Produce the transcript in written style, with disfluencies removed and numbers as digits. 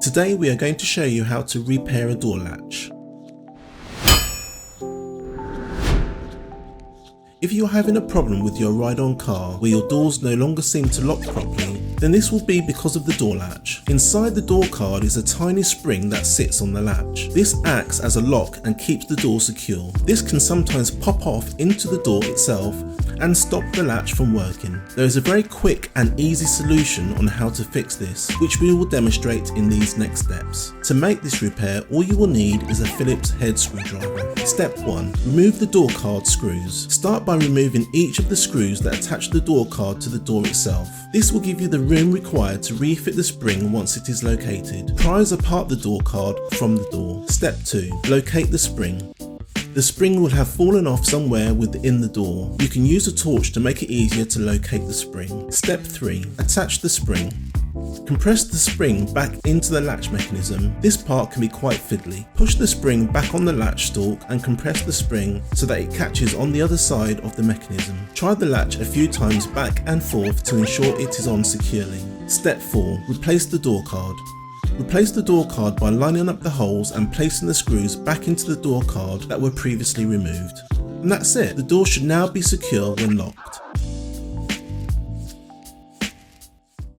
Today we are going to show you how to repair a door latch. If you are having a problem with your ride-on car where your doors no longer seem to lock properly, then this will be because of the door latch. Inside the door card is a tiny spring that sits on the latch. This acts as a lock and keeps the door secure. This can sometimes pop off into the door itself and stop the latch from working. There is a very quick and easy solution on how to fix this, which we will demonstrate in these next steps. To make this repair, all you will need is a Phillips head screwdriver. Step 1. Remove the door card screws. Start by removing each of the screws that attach the door card to the door itself. This will give you the room required to refit the spring once it is located. Prise apart the door card from the door. Step 2. Locate the spring. The spring will have fallen off somewhere within the door. You can use a torch to make it easier to locate the spring. Step 3. Attach the spring. Compress the spring back into the latch mechanism. This part can be quite fiddly. Push the spring back on the latch stalk and compress the spring so that it catches on the other side of the mechanism. Try the latch a few times back and forth to ensure it is on securely. Step 4. Replace the door card. Replace the door card by lining up the holes and placing the screws back into the door card that were previously removed. And that's it, the door should now be secure when locked.